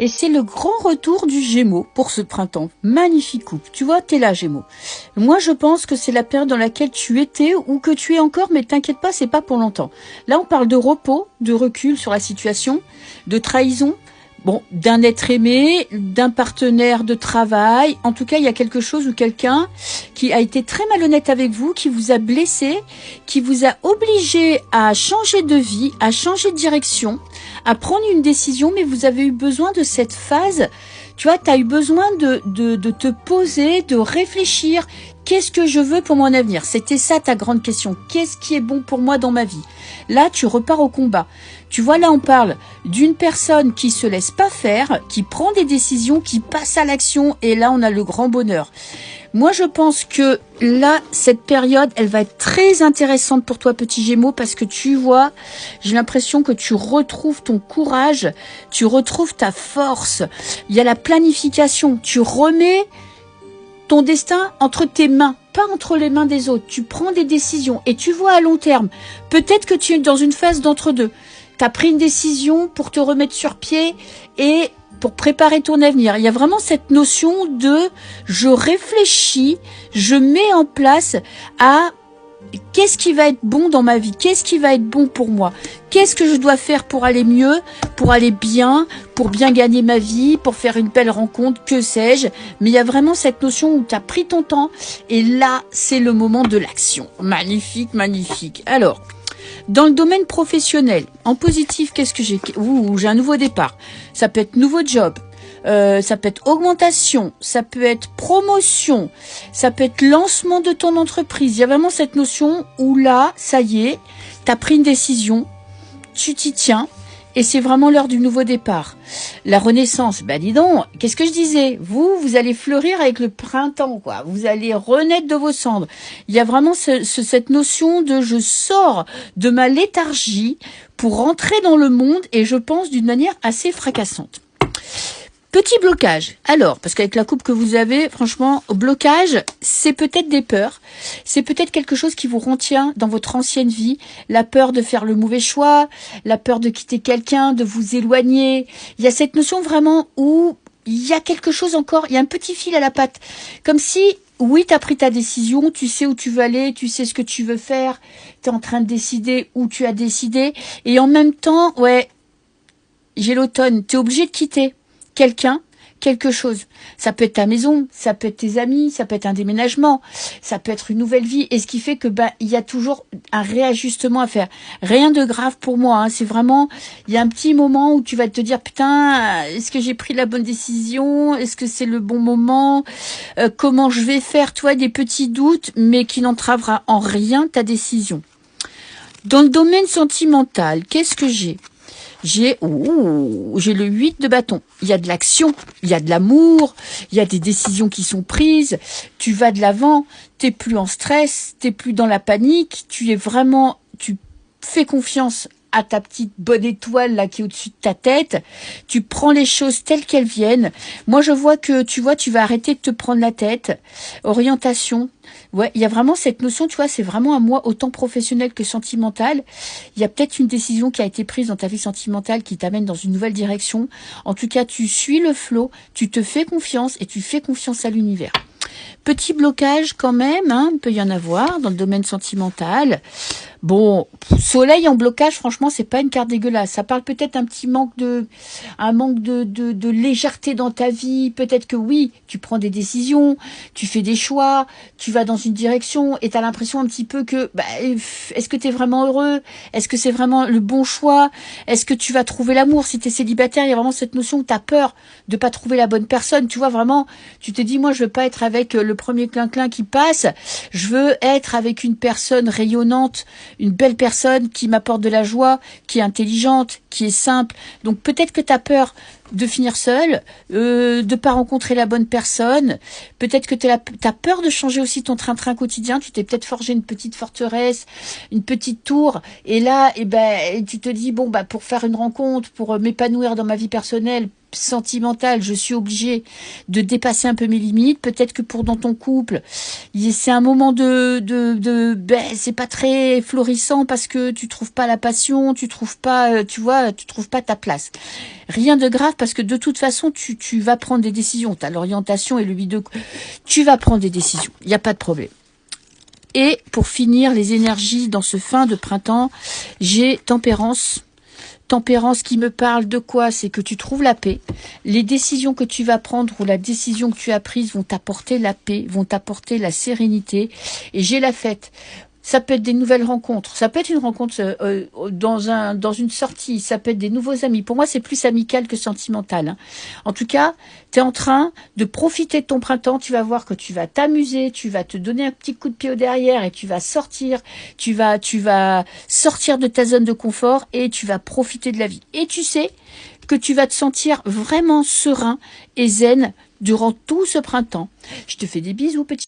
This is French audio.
Et c'est le grand retour du Gémeaux pour ce printemps. Magnifique coupe. Tu vois, t'es là, Gémeaux. Moi, je pense que c'est la période dans laquelle tu étais ou que tu es encore, mais t'inquiète pas, c'est pas pour longtemps. Là, on parle de repos, de recul sur la situation, de trahison. Bon, d'un être aimé, d'un partenaire de travail. En tout cas, il y a quelque chose ou quelqu'un qui a été très malhonnête avec vous, qui vous a blessé, qui vous a obligé à changer de vie, à changer de direction, à prendre une décision, mais vous avez eu besoin de cette phase. Tu vois, tu as eu besoin de te poser, de réfléchir. Qu'est-ce que je veux pour mon avenir? C'était ça ta grande question. Qu'est-ce qui est bon pour moi dans ma vie? Là, tu repars au combat. Tu vois, là, on parle d'une personne qui se laisse pas faire, qui prend des décisions, qui passe à l'action. Et là, on a le grand bonheur. Moi, je pense que là, cette période, elle va être très intéressante pour toi, petit Gémeaux, parce que tu vois, j'ai l'impression que tu retrouves ton courage, tu retrouves ta force. Il y a la planification. Tu remets ton destin entre tes mains, pas entre les mains des autres. Tu prends des décisions et tu vois à long terme. Peut-être que tu es dans une phase d'entre-deux. Tu as pris une décision pour te remettre sur pied et pour préparer ton avenir. Il y a vraiment cette notion de je réfléchis, je mets en place à qu'est-ce qui va être bon dans ma vie, qu'est-ce qui va être bon pour moi, qu'est-ce que je dois faire pour aller mieux, pour aller bien, pour bien gagner ma vie, pour faire une belle rencontre, que sais-je. Mais il y a vraiment cette notion où tu as pris ton temps et là, c'est le moment de l'action. Magnifique, magnifique. Alors, dans le domaine professionnel, en positif, qu'est-ce que j'ai? J'ai un nouveau départ. Ça peut être nouveau job. Ça peut être augmentation, ça peut être promotion, ça peut être lancement de ton entreprise. Il y a vraiment cette notion où là, ça y est, tu as pris une décision, tu t'y tiens et c'est vraiment l'heure du nouveau départ. La renaissance, bah dis donc, qu'est-ce que je disais? Vous allez fleurir avec le printemps, quoi. Vous allez renaître de vos cendres. Il y a vraiment cette notion de je sors de ma léthargie pour rentrer dans le monde et je pense d'une manière assez fracassante. Petit blocage. Alors, parce qu'avec la coupe que vous avez, franchement, blocage, c'est peut-être des peurs. C'est peut-être quelque chose qui vous retient dans votre ancienne vie. La peur de faire le mauvais choix, la peur de quitter quelqu'un, de vous éloigner. Il y a cette notion vraiment où il y a quelque chose encore, il y a un petit fil à la patte. Comme si, oui, tu as pris ta décision, tu sais où tu veux aller, tu sais ce que tu veux faire, tu es en train de décider où tu as décidé. Et en même temps, ouais, j'ai l'automne, tu es obligé de quitter quelqu'un, quelque chose. Ça peut être ta maison, ça peut être tes amis, ça peut être un déménagement, ça peut être une nouvelle vie. Et ce qui fait que il y a toujours un réajustement à faire. Rien de grave pour moi. Hein. C'est vraiment, il y a un petit moment où tu vas te dire putain, est-ce que j'ai pris la bonne décision? Est-ce que c'est le bon moment? Comment je vais faire? Toi, des petits doutes, mais qui n'entravera en rien ta décision. Dans le domaine sentimental, qu'est-ce que j'ai? J'ai le 8 de bâton. Il y a de l'action, il y a de l'amour, il y a des décisions qui sont prises, tu vas de l'avant, t'es plus en stress, t'es plus dans la panique, tu fais confiance à ta petite bonne étoile là qui est au-dessus de ta tête, tu prends les choses telles qu'elles viennent. Moi je vois que tu vas arrêter de te prendre la tête. Orientation. Ouais, il y a vraiment cette notion, tu vois, c'est vraiment un moi autant professionnel que sentimental. Il y a peut-être une décision qui a été prise dans ta vie sentimentale qui t'amène dans une nouvelle direction. En tout cas, tu suis le flot, tu te fais confiance et tu fais confiance à l'univers. Petit blocage quand même, hein, il peut y en avoir dans le domaine sentimental. Bon, soleil en blocage, franchement, c'est pas une carte dégueulasse. Ça parle peut-être un manque de légèreté dans ta vie. Peut-être que oui, tu prends des décisions, tu fais des choix, tu vas dans une direction et t'as l'impression un petit peu que, est-ce que t'es vraiment heureux? Est-ce que c'est vraiment le bon choix? Est-ce que tu vas trouver l'amour? Si t'es célibataire, il y a vraiment cette notion où t'as peur de pas trouver la bonne personne. Tu vois, vraiment, tu te dis, moi, je veux pas être avec le premier clin-clin qui passe. Je veux être avec une personne rayonnante, une belle personne qui m'apporte de la joie, qui est intelligente, qui est simple. Donc peut-être que tu as peur de finir seul, de pas rencontrer la bonne personne. Peut-être que tu as peur de changer aussi ton train-train quotidien. Tu t'es peut-être forgé une petite forteresse, une petite tour. Et là, tu te dis, pour faire une rencontre, pour m'épanouir dans ma vie personnelle, sentimentale, je suis obligée de dépasser un peu mes limites. Peut-être que dans ton couple, c'est un moment c'est pas très florissant parce que tu trouves pas la passion, tu trouves pas, tu trouves pas ta place. Rien de grave parce que de toute façon, tu vas prendre des décisions. T'as l'orientation et le vidéo, tu vas prendre des décisions. Il n'y a pas de problème. Et pour finir, les énergies dans ce fin de printemps, j'ai Tempérance. Tempérance qui me parle de quoi? C'est que tu trouves la paix. Les décisions que tu vas prendre ou la décision que tu as prise vont t'apporter la paix, vont t'apporter la sérénité. Et j'ai la fête. Ça peut être des nouvelles rencontres, ça peut être une rencontre dans une sortie, ça peut être des nouveaux amis. Pour moi, c'est plus amical que sentimental. Hein. En tout cas, tu es en train de profiter de ton printemps, tu vas voir que tu vas t'amuser, tu vas te donner un petit coup de pied au derrière et tu vas sortir, tu vas sortir de ta zone de confort et tu vas profiter de la vie. Et tu sais que tu vas te sentir vraiment serein et zen durant tout ce printemps. Je te fais des bisous, petit.